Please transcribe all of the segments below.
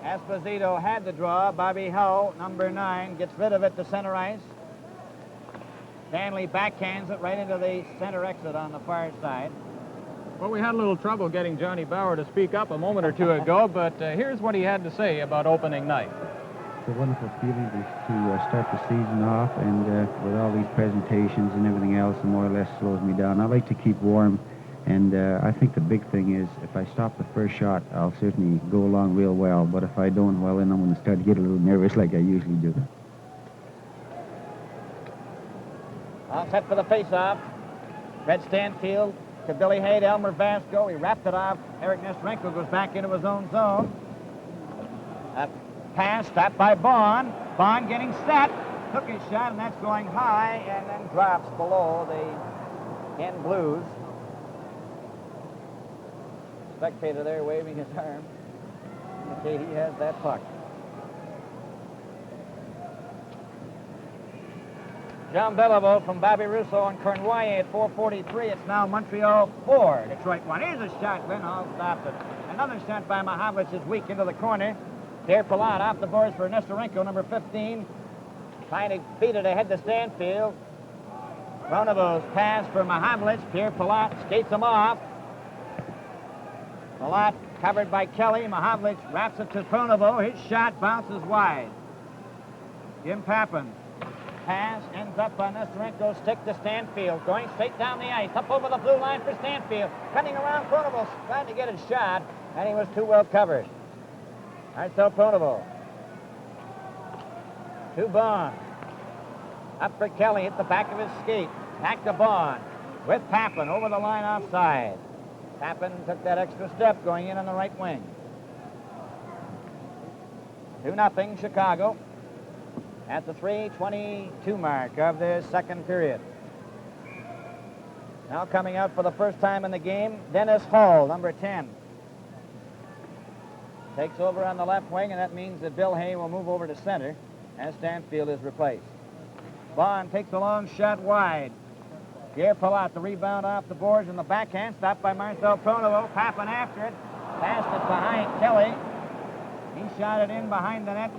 Esposito had the draw. Bobby Hull, number 9, gets rid of it to center ice. Stanley backhands it right into the center exit on the far side. Well, we had a little trouble getting Johnny Bauer to speak up a moment or two ago, but here's what he had to say about opening night. It's a wonderful feeling to start the season off, and with all these presentations and everything else, it more or less slows me down. I like to keep warm, and I think the big thing is if I stop the first shot, I'll certainly go along real well, but if I don't, well, then I'm going to start to get a little nervous like I usually do. All set for the face-off. Red Stanfield to Billy Hay, to Elmer Vasco. He wrapped it off. Eric Nestorenko goes back into his own zone. A pass stopped by Bond. Bond getting set. Took his shot, and that's going high, and then drops below the Ken Blues. Spectator there waving his arm. Indicate he has that puck. Jean Beliveau from Bobby Rousseau and Cornwallis at 4:43. It's now Montreal 4, Detroit 1. Here's a shot. Glenn Hall stopped it. Another shot by Mahavlich is weak into the corner. Pierre Pilote off the boards for Nestorenko, number 15. Trying to feed it ahead to Stanfield. Pronovo's pass for Mahavlich. Pierre Pilote skates him off. Pilote covered by Kelly. Mahavlich wraps it to Pronovo. His shot bounces wide. Jim Pappen. Pass ends up on Nestorenko's stick to Stanfield. Going straight down the ice. Up over the blue line for Stanfield. Cutting around Pronovo. Trying to get his shot. And he was too well covered. Marcel Pronovo. To Bond. Up for Kelly at the back of his skate. Back to Bond. With Pappen over the line offside. Pappen took that extra step going in on the right wing. 2-0 Chicago at the 3:22 mark of the second period. Now coming out for the first time in the game, Dennis Hall, number 10. Takes over on the left wing, and that means that Bill Hay will move over to center as Stanfield is replaced. Bond takes a long shot wide. Pierre Pilote, the rebound off the boards and the backhand, stopped by Marcel Pronovo. Pappen after it, passed it behind Kelly. He shot it in behind the net.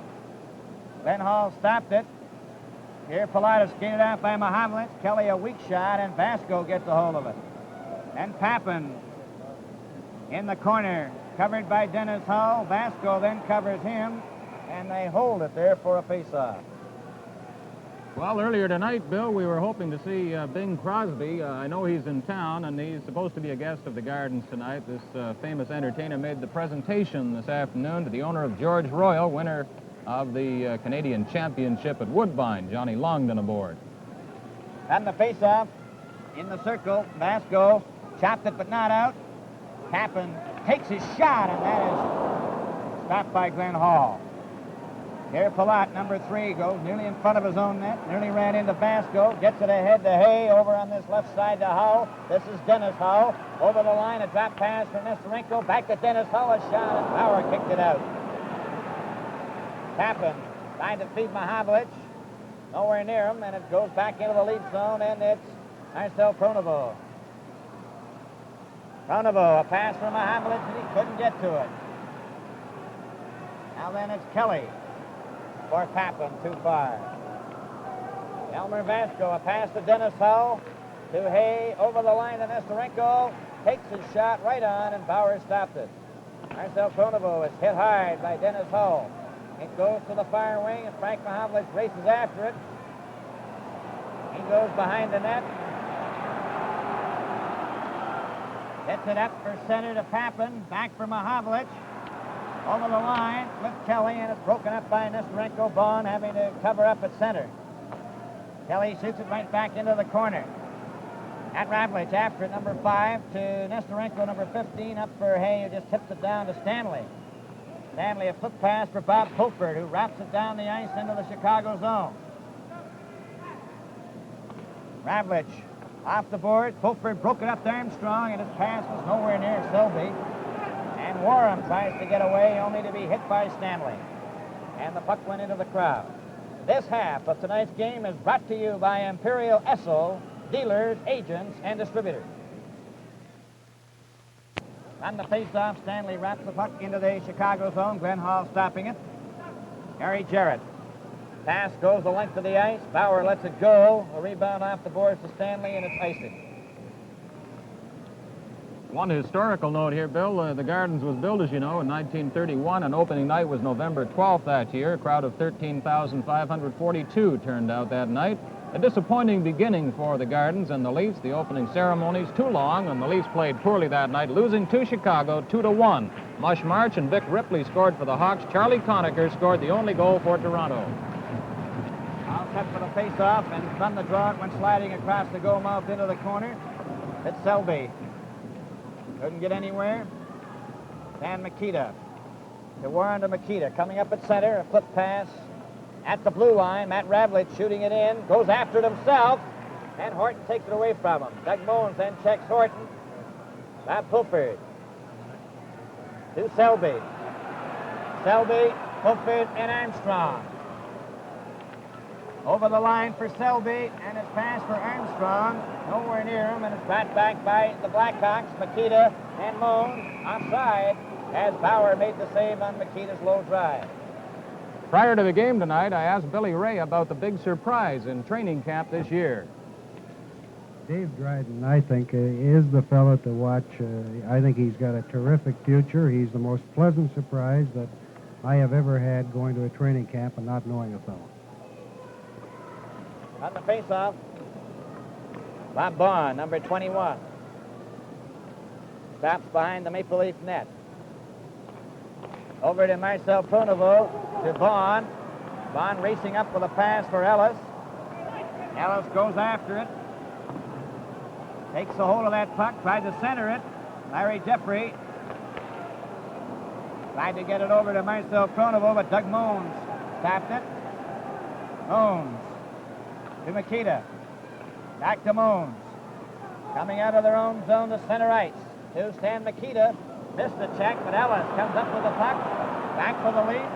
Glenn Hall stopped it. Pierre Pilote is skated out by Mahavlich. Kelly a weak shot, and Vasco gets a hold of it. And Pappen in the corner, covered by Dennis Hull. Vasco then covers him, and they hold it there for a face-off. Well, earlier tonight, Bill, we were hoping to see Bing Crosby. I know he's in town, and he's supposed to be a guest of the Gardens tonight. This famous entertainer made the presentation this afternoon to the owner of George Royal, winner of the Canadian Championship at Woodbine, Johnny Longdon aboard. And the face-off in the circle. Vasco chopped it but not out. Pappen takes his shot, and that is stopped by Glenn Hall. Pierre Pilote, number 3, goes nearly in front of his own net, nearly ran into Vasco, gets it ahead to Hay, over on this left side to Hull. This is Dennis Hull. Over the line, a drop pass for Nestorenko. Back to Dennis Hull, a shot, and Bauer kicked it out. Pappen trying to feed Mahavlich. Nowhere near him, and it goes back into the lead zone, and it's Marcel Pronovo. Pronovo, a pass from Mahavlich, and he couldn't get to it. Now then it's Kelly for Pappen, too far. Elmer Vasco, a pass to Dennis Hull, to Hay, over the line to Nestorenko, takes his shot right on, and Bauer stopped it. Marcel Pronovo is hit hard by Dennis Hull. It goes to the far wing, and Frank Mahavlich races after it. He goes behind the net. Gets it up for center to Pappen, back for Mahavlich. Over the line with Kelly, and it's broken up by Nestorenko. Bond having to cover up at center. Kelly shoots it right back into the corner. At Ravlich after it, number 5 to Nestorenko, number 15, up for Hay, who just tips it down to Stanley. Stanley, a flip pass for Bob Pulford, who wraps it down the ice into the Chicago zone. Ravlich off the board. Pulford broke it up to Armstrong, and his pass was nowhere near Selby. And Warren tries to get away, only to be hit by Stanley. And the puck went into the crowd. This half of tonight's game is brought to you by Imperial Esso, dealers, agents, and distributors. On the face-off, Stanley wraps the puck into the Chicago zone. Glenn Hall stopping it. Harry Jarrett. Pass goes the length of the ice. Bauer lets it go. A rebound off the boards to Stanley, and it's icing. One historical note here, Bill. The Gardens was built, as you know, in 1931, and opening night was November 12th that year. A crowd of 13,542 turned out that night. A disappointing beginning for the Gardens and the Leafs. The opening ceremonies too long, and the Leafs played poorly that night, losing to Chicago 2-1. Mush March and Vic Ripley scored for the Hawks. Charlie Conacher scored the only goal for Toronto. Now cut for the face-off, and from the draw it went sliding across the goal mouth into the corner. It's Selby. Couldn't get anywhere. Dan Makita. To Warren to Makita. Coming up at center, a flip pass at the blue line. Matt Ravlich shooting it in. Goes after it himself. And Horton takes it away from him. Doug Moens then checks Horton. Bob Pulford. To Selby. Selby, Pulford, and Armstrong. Over the line for Selby, and it's passed for Armstrong. Nowhere near him, and it's brought back by the Blackhawks. Makita and Moen offside as Bauer made the save on Makita's low drive. Prior to the game tonight, I asked Billy Ray about the big surprise in training camp this year. Dave Dryden, I think, is the fellow to watch. I think he's got a terrific future. He's the most pleasant surprise that I have ever had going to a training camp and not knowing a fellow. On the face-off, Bob Bond, number 21. Stops behind the Maple Leaf net. Over to Marcel Pronovo, to Bond. Bond racing up with a pass for Ellis. Ellis goes after it. Takes a hold of that puck, tried to center it. Larry Jeffrey tried to get it over to Marcel Pronovo, but Doug Moens tapped it. Moens to Makita. Back to Moens. Coming out of their own zone to center ice. To Stan Makita. Missed the check, but Ellis comes up with the puck. Back for the Leafs.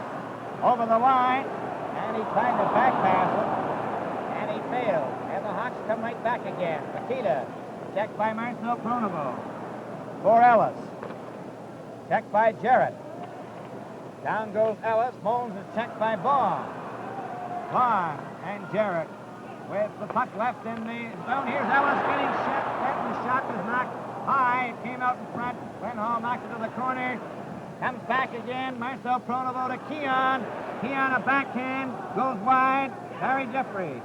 Over the line. And he tried to back pass it. And he failed. And the Hawks come right back again. Makita. Checked by Marcel Pronovo. For Ellis. Checked by Jarrett. Down goes Ellis. Moens is checked by Vaughn. Vaughn and Jarrett with the puck left in the zone. Here's Ellis getting shot. The shot was knocked high. It came out in front. Glenn Hall knocked it to the corner. Comes back again. Marcel Pronovo to Keon. Keon a backhand. Goes wide. Harry Jeffrey.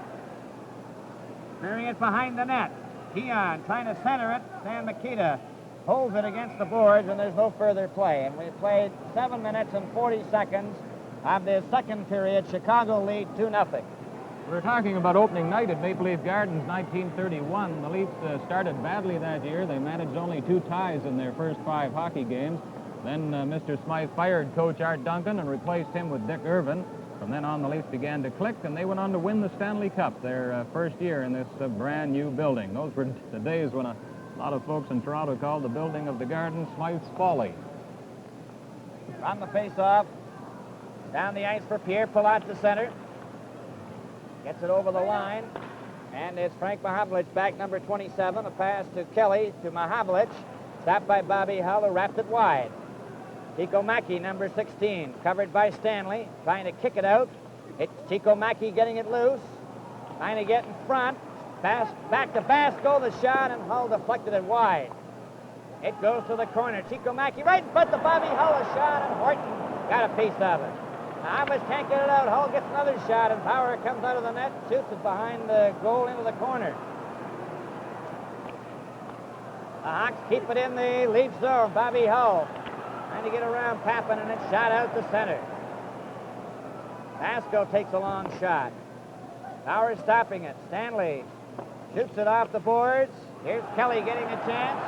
Clearing it behind the net. Keon trying to center it. Stan Makita holds it against the boards, and there's no further play. And we played 7 minutes and 40 seconds of the second period. Chicago lead 2-0. We're talking about opening night at Maple Leaf Gardens 1931. The Leafs started badly that year. They managed only 2 ties in their first 5 hockey games. Then Mr. Smythe fired Coach Art Duncan and replaced him with Dick Irvin. From then on, the Leafs began to click, and they went on to win the Stanley Cup their first year in this brand new building. Those were the days when a lot of folks in Toronto called the building of the Gardens Smythe's Folly. On the face-off, down the ice for Pierre Palat to center. Gets it over the line, and it's Frank Mahavlich back, number 27. A pass to Kelly, to Mahavlich. Stopped by Bobby Hull, who wrapped it wide. Chico Mackey, number 16, covered by Stanley, trying to kick it out. It's Chico Mackey getting it loose, trying to get in front. Pass back to Basco, the shot, and Hull deflected it wide. It goes to the corner. Chico Mackey right in front of Bobby Hull, a shot, and Horton got a piece of it. Mahavlich can't get it out. Hull gets another shot, and Bauer comes out of the net, shoots it behind the goal into the corner. The Hawks keep it in the Leaf zone. Bobby Hull trying to get around Pappen, and it's shot out to center. Basco takes a long shot. Bauer stopping it. Stanley shoots it off the boards. Here's Kelly getting a chance.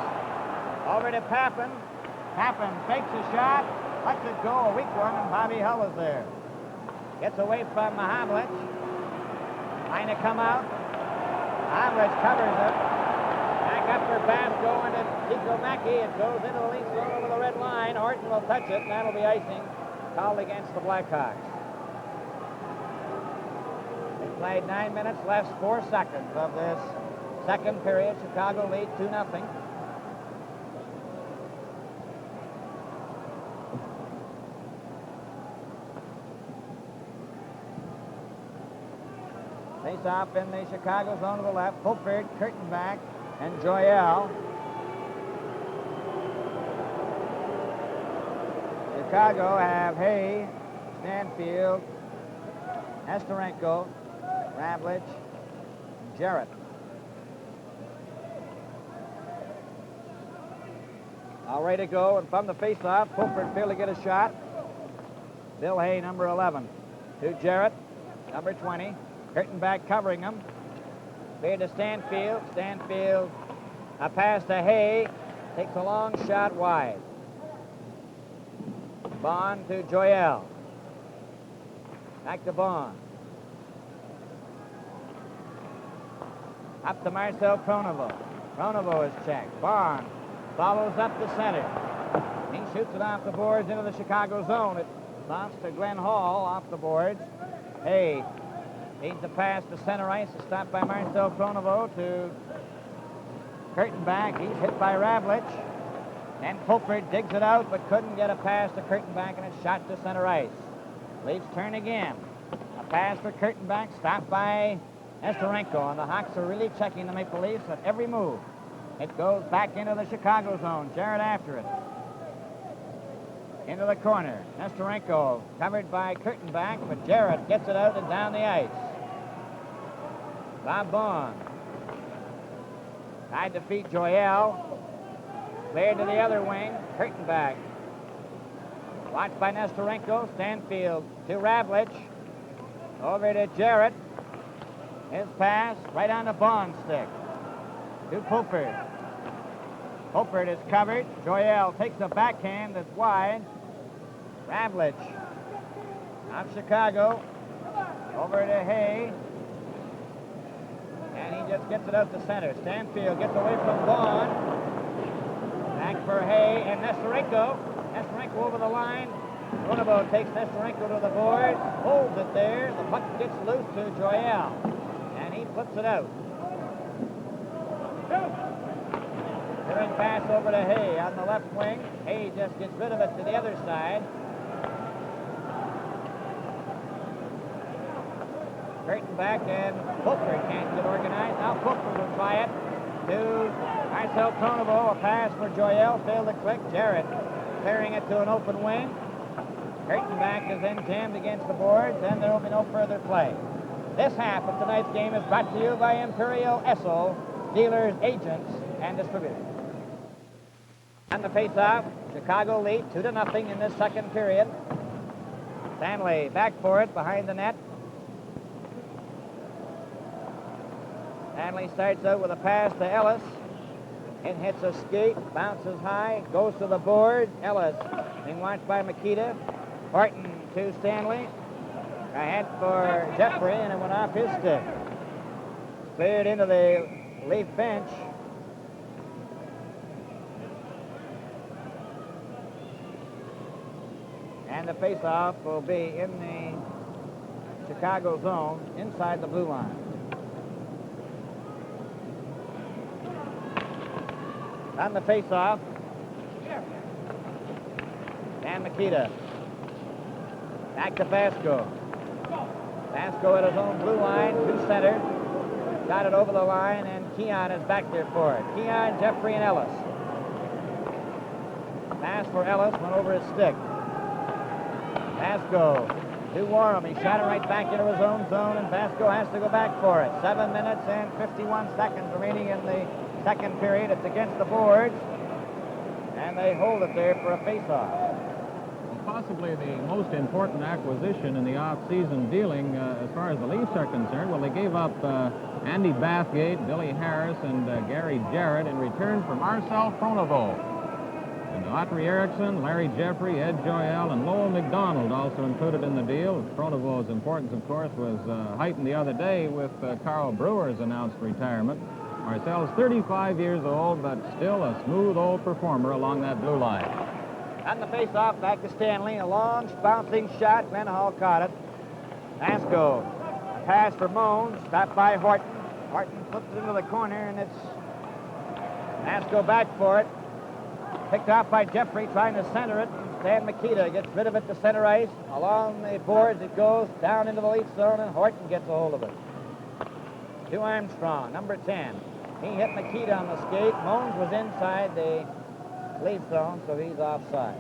Over to Pappen. Pappen takes a shot. Lets it go, a weak one, and Bobby Hull is there. Gets away from Mahavlich. Trying to come out. Mahavlich covers it. Back up for Basco into Chico Mackey. It goes into the Leaf zone over the red line. Horton will touch it, and that'll be icing called against the Blackhawks. They played 9 minutes, less 4 seconds of this second period. Chicago lead 2-0. Face off in the Chicago zone to the left. Fulford, Kurtenbach, and Joyelle. Chicago have Hay, Stanfield, Nestorenko, Ravlich, and Jarrett. All ready to go, and from the face-off, Fulford failed to get a shot. Bill Hay, number 11, to Jarrett, number 20. Kurtenbach covering him. Clear to Stanfield. Stanfield, a pass to Hay, takes a long shot wide. Bond to Joyelle. Back to Bond. Up to Marcel Pronovo. Pronovo is checked. Bond follows up the center. He shoots it off the boards into the Chicago zone. It bounces to Glenn Hall off the boards. Hay needs a pass to center ice. It's stopped by Marcel Pronovo to Kurtenbach. He's hit by Ravlich. And Fulford digs it out, but couldn't get a pass to Kurtenbach, and it's shot to center ice. Leafs turn again. A pass for Kurtenbach, stopped by Nestorenko, and the Hawks are really checking the Maple Leafs at every move. It goes back into the Chicago zone. Jarrett after it. Into the corner. Nestorenko covered by Kurtenbach, but Jarrett gets it out and down the ice. Bob Bond tried to feed Joyelle. Cleared to the other wing. Kurtenbach. Watched by Nestorenko. Stanfield to Ravlich. Over to Jarrett. His pass right on the Bond stick. To Fulford. Fulford is covered. Joyelle takes a backhand that's wide. Ravlich. Out Chicago. Over to Hay. And he just gets it out to center. Stanfield gets away from Bond. Back for Hay and Nestorenko. Nestorenko over the line. Pronovo takes Nestorenko to the board. Holds it there. The puck gets loose to Joyelle. And he puts it out. Turning pass over to Hay on the left wing. Hay just gets rid of it to the other side. Kurtenbach and Fulford can't get organized. Now Fulford will try it to Marcel Pronovo. A pass for Joyelle. Failed to click. Jarrett clearing it to an open wing. Kurtenbach is then jammed against the boards, and there will be no further play. This half of tonight's game is brought to you by Imperial Esso, dealers, agents, and distributors. On the face-off, Chicago lead 2-0 in this second period. Stanley back for it behind the net. Stanley starts out with a pass to Ellis. It hits a skate, bounces high, goes to the board. Ellis being watched by Makita. Horton to Stanley. Ahead for Jeffrey, and it went off his stick. Cleared into the Leaf bench. And the face-off will be in the Chicago zone, inside the blue line. On the face-off, Dan Makita. Back to Vasco. Vasco at his own blue line, to center. Got it over the line, and Keon is back there for it. Keon, Jeffrey, and Ellis. Pass for Ellis, went over his stick. Vasco to Warham. He shot it right back into his own zone, and Vasco has to go back for it. 7 minutes and 51 seconds remaining in the second period. It's against the boards, and they hold it there for a face-off. Possibly the most important acquisition in the off-season dealing as far as the Leafs are concerned. Well, they gave up Andy Bathgate, Billy Harris, and Gary Jarrett in return for Marcel Pronovo. And Autry Erickson, Larry Jeffrey, Ed Joyelle, and Lowell McDonald also included in the deal. Pronovo's importance, of course, was heightened the other day with Carl Brewer's announced retirement. Marcel's 35 years old, but still a smooth old performer along that blue line. On the face-off, back to Stanley. A long, bouncing shot. Glenn Hall caught it. Vasco. A pass for Moans. Stopped by Horton. Horton flips it into the corner, and it's Vasco back for it. Picked off by Jeffrey, trying to center it. Stan Makita gets rid of it to center ice. Along the boards it goes, down into the Leaf zone, and Horton gets a hold of it. to Armstrong, number 10. He hit Nikita on the skate. Mones was inside the lead zone, so he's offside.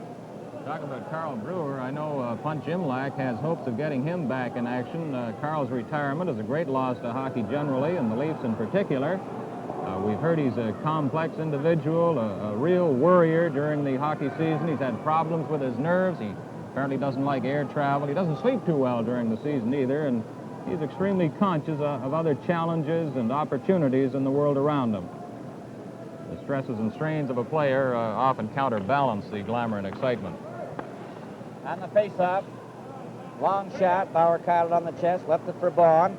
Talking about Carl Brewer, I know Punch Imlach has hopes of getting him back in action. Carl's retirement is a great loss to hockey generally, and the Leafs in particular. We've heard he's a complex individual, a real worrier during the hockey season. He's had problems with his nerves. He apparently doesn't like air travel. He doesn't sleep too well during the season either, and he's extremely conscious of other challenges and opportunities in the world around him. The stresses and strains of a player often counterbalance the glamour and excitement. On the face-off, long shot. Bauer caught it on the chest, left it for Vaughn.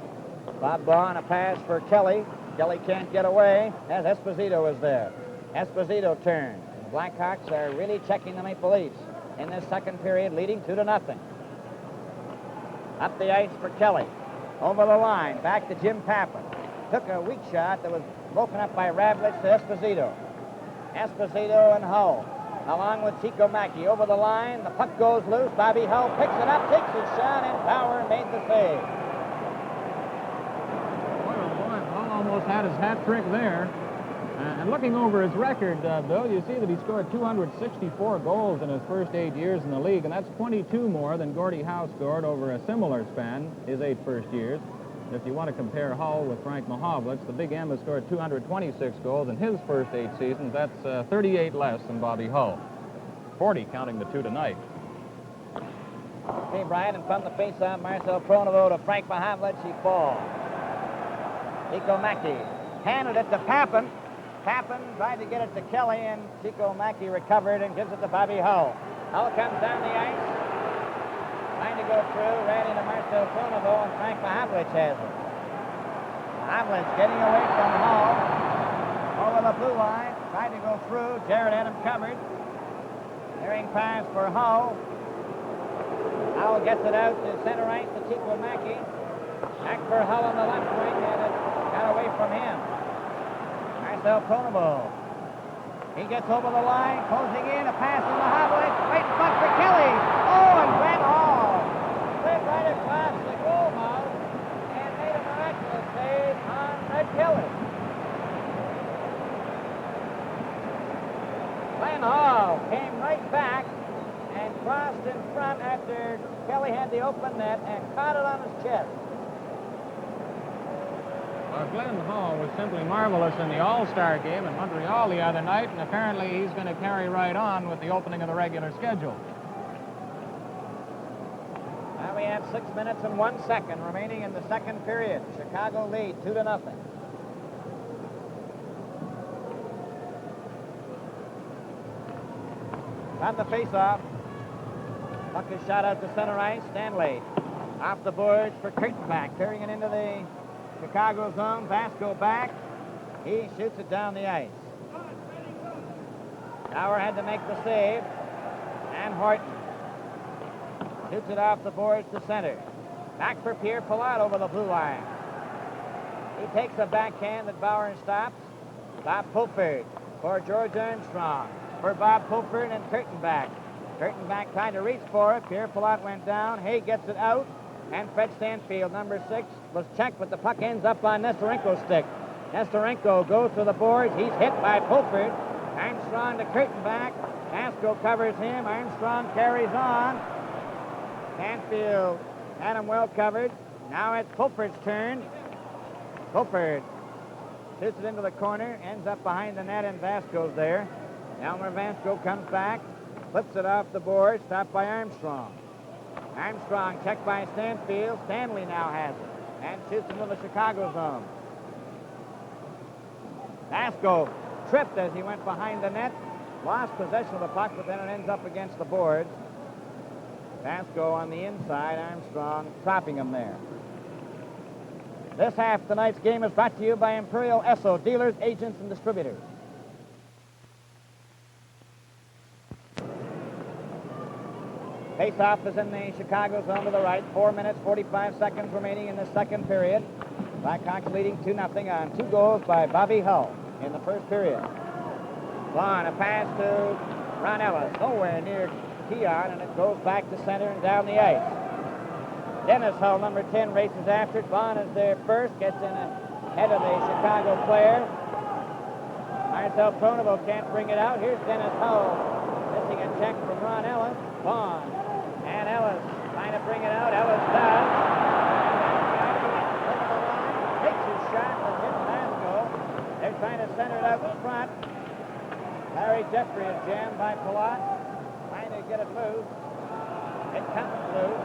Bob Vaughn, a pass for Kelly. Kelly can't get away, as Esposito is there. Esposito turns. The Blackhawks are really checking the Maple Leafs in this second period, leading 2-0. Up the ice for Kelly. Over the line, back to Jim Pappen. Took a weak shot that was broken up by Ravlich to Esposito. Esposito and Hull, along with Chico Mackey. Over the line, the puck goes loose. Bobby Hull picks it up, takes his shot, and Bauer made the save. Almost had his hat trick there. And looking over his record, Bill, you see that he scored 264 goals in his first 8 years in the league, and that's 22 more than Gordie Howe scored over a similar span, his 8 first years. If you want to compare Hull with Frank Mahovlich, the Big M has scored 226 goals in his first 8 seasons. That's 38 less than Bobby Hull. 40 counting the 2 tonight. Okay, Brian, and from the face-off, Marcel Pronovo to Frank Mahovlich. He falls. Chico Mackey handed it to Pappen. Pappen tried to get it to Kelly, and Chico Mackey recovered and gives it to Bobby Hull. Hull comes down the ice, trying to go through, ran into Marcel Pronovo, and Frank Mahovlich has it. Mahovlich getting away from Hull, over the blue line, tried to go through. Jared had him covered. Herring pass for Hull. Hull gets it out to center ice to Chico Mackey. Back for Hull on the left wing, and it got away from him. Marcel Pronovo. He gets over the line, closing in, a pass from Mahovlich, right in front for Kelly. Oh, and Glenn Hall slid right across the goal mouth and made a miraculous save on Red Kelly. Glenn Hall came right back and crossed in front after Kelly had the open net and caught it on his chest. Glenn Hall was simply marvelous in the All-Star game in Montreal the other night, and apparently he's going to carry right on with the opening of the regular schedule. Now we have 6 minutes and 1 second remaining in the second period. Chicago lead 2-0. On the face-off, puck is shot out to center ice. Stanley off the boards for Kurtenbach, carrying it into the Chicago zone. Vasco back. He shoots it down the ice. Bauer had to make the save. And Horton shoots it off the boards to center. Back for Pierre Pilote over the blue line. He takes a backhand that Bauer stops. Bob Pulford for George Armstrong. For Bob Pulford and Kurtenbach. Kurtenbach tried to reach for it. Pierre Pilote went down. Hay gets it out. And Fred Stanfield, number 6, was checked, but the puck ends up on Nestorenko's stick. Nestorenko goes to the boards. He's hit by Pulford. Armstrong to Kurtenbach. Vasco covers him. Armstrong carries on. Stanfield had him well covered. Now it's Pulford's turn. Pulford shoots it into the corner, ends up behind the net, and Vasco's there. Elmer Vasco comes back, flips it off the board, stopped by Armstrong. Armstrong checked by Stanfield. Stanley now has it and shoots into the Chicago zone. Vasco tripped as he went behind the net, lost possession of the puck, but then it ends up against the boards. Vasco on the inside, Armstrong trapping him there. This half of tonight's game is brought to you by Imperial Esso, dealers, agents, and distributors. Face-off is in the Chicago zone to the right. 4 minutes, 45 seconds remaining in the second period. Blackhawks leading 2-0 on 2 goals by Bobby Hull in the first period. Vaughn, a pass to Ron Ellis, nowhere near Keon, and it goes back to center and down the ice. Dennis Hull, number 10, races after it. Vaughn is there first, gets in a Head of the Chicago player. Marcel Pronovo can't bring it out. Here's Dennis Hull. Missing a check from Ron Ellis. Vaughn. And Ellis trying to bring it out. Ellis does. Takes his shot and hits Masco. They're trying to center it out in front. Larry Jeffrey is jammed by Palat. Trying to get it loose. It comes loose.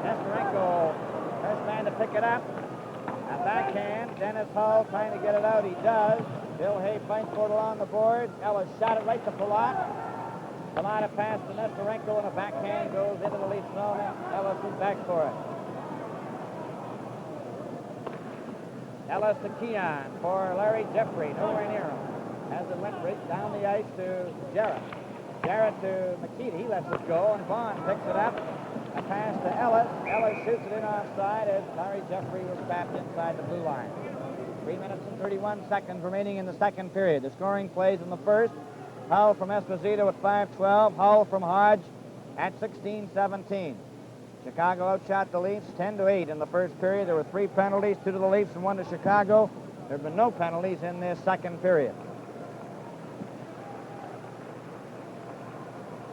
Nestorenko, first man to pick it up. A backhand. Dennis Hull trying to get it out. He does. Bill Hay fights for it along the board. Ellis shot it right to Palat. Palat a pass to Nestorenko, and a backhand goes into the Leaf zone. Ellis is back for it. Ellis to Keon for Larry Jeffrey. Nowhere near him. As it went right down the ice to Jarrett. Jarrett to Makita. He lets it go, and Vaughn picks it up. A pass to Ellis. Ellis shoots it in offside as Larry Jeffrey was trapped inside the blue line. 3 minutes and 31 seconds remaining in the second period. The scoring plays in the first. Hull from Esposito at 5-12. Hull from Hodge at 16-17. Chicago outshot the Leafs 10-8 in the first period. There were 3 penalties, 2 to the Leafs and 1 to Chicago. There have been no penalties in this second period.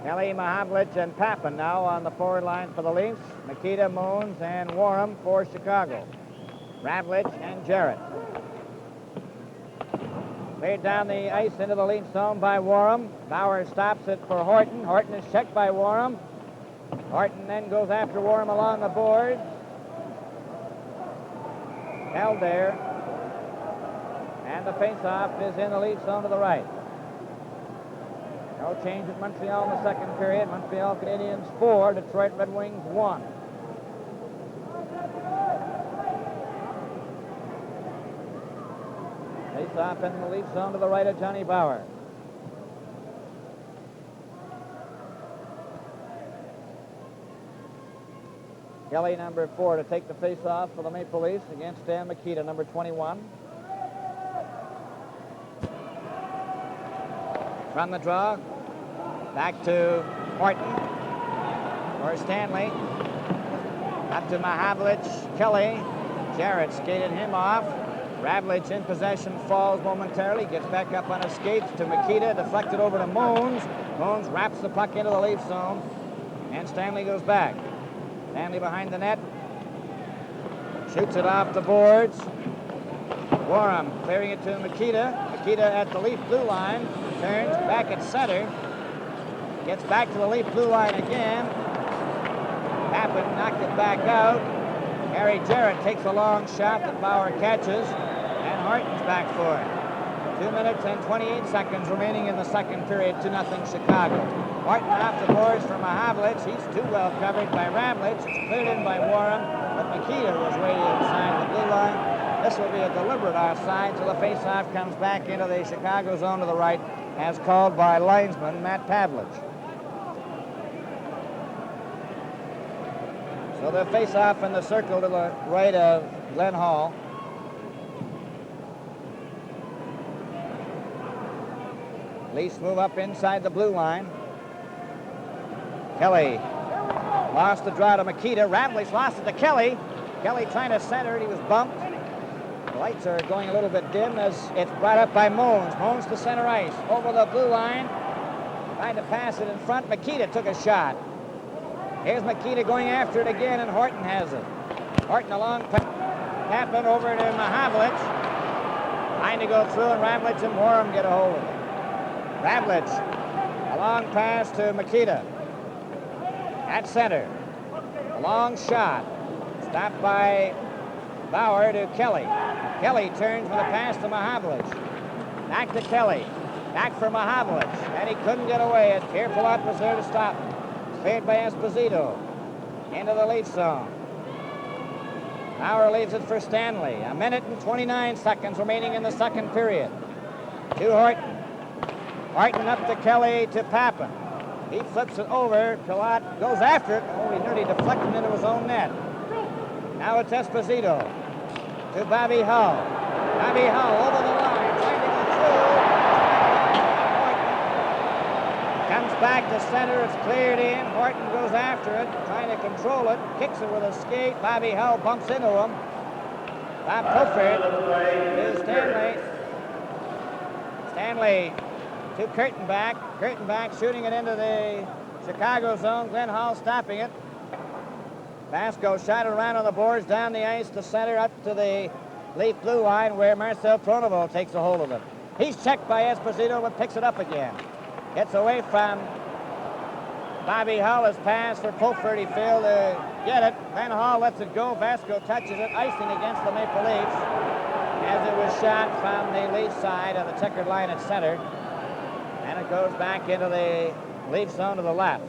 Kelly, Mahavlich, and Papin now on the forward line for the Leafs. Makita, Moons, and Warham for Chicago. Ravlich and Jarrett. Laid down the ice into the Leaf zone by Warham. Bauer stops it for Horton. Horton is checked by Warham. Horton then goes after Warham along the boards. Held there. And the faceoff is in the Leaf zone to the right. No change at Montreal in the second period. Montreal Canadiens 4, Detroit Red Wings 1. Face off in the Leaf zone to the right of Johnny Bauer. Kelly, number 4, to take the face-off for the Maple Leafs against Dan Makita, number 21. From the draw, back to Horton or Stanley. Up to Mahavlich, Kelly. Jarrett skated him off. Ravlich in possession, falls momentarily, gets back up on his skates to Makita, deflected over to Moons. Moons wraps the puck into the Leaf zone, and Stanley goes back. Stanley behind the net, shoots it off the boards. Warham clearing it to Makita. Makita at the Leaf blue line, turns back at center, gets back to the Leaf blue line again. Papin knocked it back out. Harry Jarrett takes a long shot that Bauer catches, and Horton's back for it. 2 minutes and 28 seconds remaining in the second period, 2-0 Chicago. Horton off the boards for Mahavlich. He's too well covered by Ravlich. It's cleared in by Warham, but Makita was way inside the blue line. This will be a deliberate offside, so the faceoff comes back into the Chicago zone to the right, as called by linesman Matt Pavlich. So the face-off in the circle to the right of Glenn Hall. Leafs move up inside the blue line. Kelly lost the draw to Makita. Ravlich lost it to Kelly. Kelly trying to center it. He was bumped. The lights are going a little bit dim as it's brought up by Moons. Moons to center ice. Over the blue line. Trying to pass it in front. Makita took a shot. Here's Makita going after it again, and Horton has it. Horton along, Papin over to Mahavlich. Trying to go through, and Ravlich and Warham get a hold of it. Ravlich, a long pass to Makita. At center. A long shot. Stopped by Bauer to Kelly. Kelly turns with a pass to Mahavlich. Back to Kelly. Back for Mahavlich. And he couldn't get away. And Pierre-Palat was there to stop him. Cleared by Esposito. Into the Leaf zone. Bauer leaves it for Stanley. 1 minute and 29 seconds remaining in the second period. To Horton. Horton up to Kelly to Papin. He flips it over. Palat goes after it. Oh, he nearly deflected into his own net. Now it's Esposito to Bobby Hull. Bobby Hull over the line, trying to go through. Comes back to center. It's cleared in. Horton goes after it, trying to control it. Kicks it with a skate. Bobby Hull bumps into him. Bob Pulford to Stanley. Stanley to Kurtenbach. Kurtenbach shooting it into the Chicago zone. Glenn Hall stopping it. Vasco shot it around on the boards, down the ice to center, up to the Leaf blue line where Marcel Pronovo takes a hold of it. He's checked by Esposito, but picks it up again. Gets away from Bobby Hull. His pass for Pulford. He failed to get it. Glenn Hall lets it go. Vasco touches it, icing against the Maple Leafs as it was shot from the Leaf side of the checkered line at center. And it goes back into the Leaf zone to the left.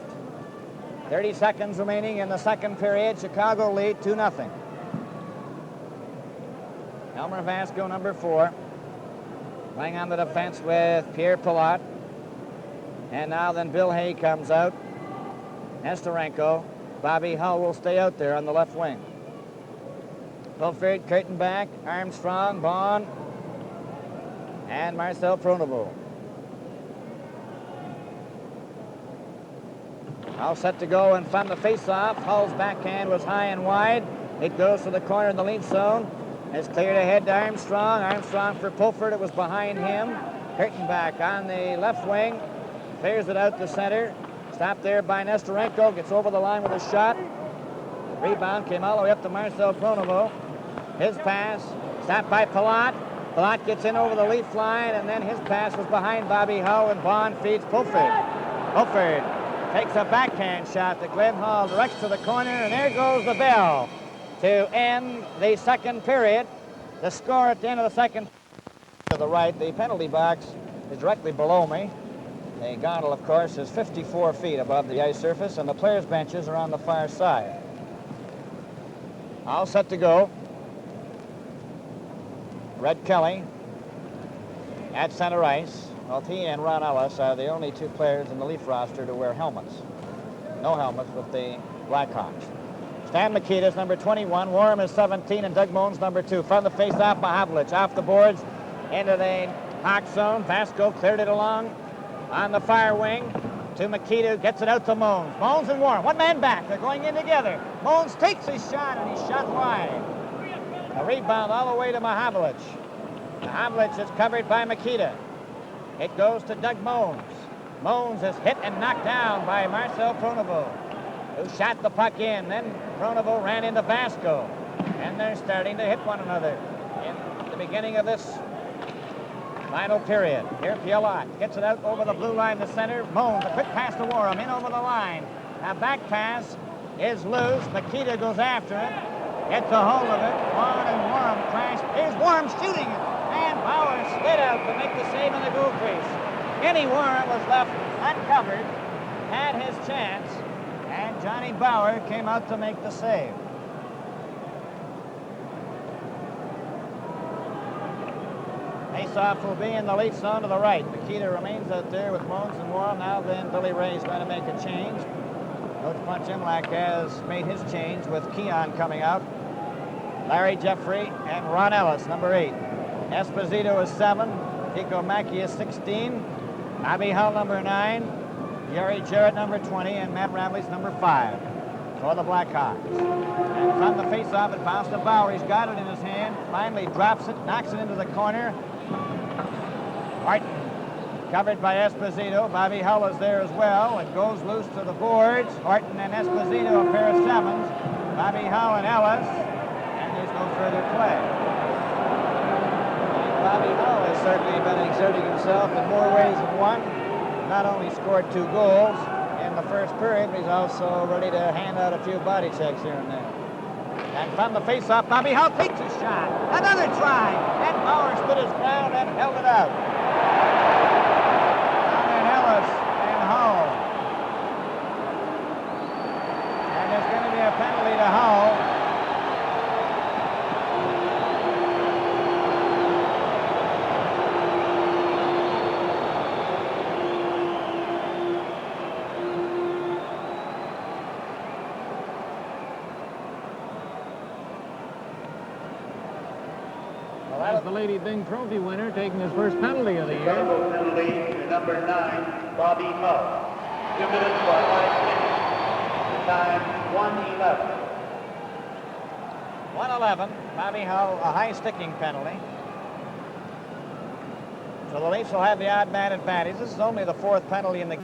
30 seconds remaining in the second period. Chicago lead 2-0. Elmer Vasco, number 4, playing on the defense with Pierre Pilote. And now then Bill Hay comes out. Nestorenko. Bobby Hull will stay out there on the left wing. Pulford, Kurtenbach, Armstrong, Bond, and Marcel Pronovo. All set to go and from the face-off. Hull's backhand was high and wide. It goes to the corner in the Leaf zone. It's cleared ahead to Armstrong. Armstrong for Pulford. It was behind him. Kurtenbach on the left wing. Clears it out to center. Stopped there by Nestorenko. Gets over the line with a shot. Rebound came all the way up to Marcel Pronovo. His pass. Stopped by Pilote. Pilote gets in over the Leaf line, and then his pass was behind Bobby Hull, and Bond feeds Pulford. Pulford takes a backhand shot that Glenn Hall directs to the corner, and there goes the bell to end the second period. The score at the end of the second to the right. The penalty box is directly below me. The gondole, of course, is 54 feet above the ice surface, and the players' benches are on the far side. All set to go. Red Kelly at center ice. Well, he and Ron Ellis are the only 2 players in the Leaf roster to wear helmets. No helmets with the Blackhawks. Stan Mikita's number 21, Warren is 17, and Doug Moen's number 2. From the face-off, Mahavlich off the boards into the Hawk zone. Vasco cleared it along on the far wing to Mikita, gets it out to Moens. Moens and Warren, one man back. They're going in together. Moens takes his shot, and he's shot wide. A rebound all the way to Mahavlich. Mahavlich is covered by Mikita. It goes to Doug Moens. Moens is hit and knocked down by Marcel Pronovo, who shot the puck in. Then Pronovo ran into Vasco, and they're starting to hit one another in the beginning of this final period. Here Pilote gets it out over the blue line to center. Moens, a quick pass to Warren, in over the line. A back pass is loose. Mikita goes after it, gets a hold of it. Warren and Warren crash. Here's Warren shooting it, and Bauer slid out to make the save in the goal crease. Kenny Warren was left uncovered, had his chance, and Johnny Bauer came out to make the save. Face-off will be in the Leaf zone to the right. Mikita remains out there with Moens and Warren. Now then, Billy Ray's going to make a change. Coach Punch Imlach has made his change with Keon coming out. Larry Jeffrey and Ron Ellis, number 8. Esposito is 7. Kiko Mackey is 16. Bobby Hull, number 9. Gary Jarrett, number 20. And Matt Ramley's number 5 for the Blackhawks. And from the face-off, it bounced to Bauer. He's got it in his hand. Finally drops it, knocks it into the corner. Martin covered by Esposito. Bobby Hull is there as well. It goes loose to the boards. Horton and Esposito, a pair of 7s. Bobby Hull and Ellis. And there's no further play. And Bobby Hull has certainly been exerting himself in more ways than one. Not only scored 2 goals in the first period, but he's also ready to hand out a few body checks here and there. And from the face-off, Bobby Hull takes a shot. Another try. And Bauer stood his ground and held it out. And Ellis and Hull. And there's going to be a penalty to Hull. That's the Lady Byng Trophy winner taking his first penalty of the year. Double penalty to number 9, Bobby Hull. 2 minutes for 5 minutes. The time 1:11. 111, Bobby Hull, a high sticking penalty. So the Leafs will have the odd man advantage. This is only the 4th penalty in the game.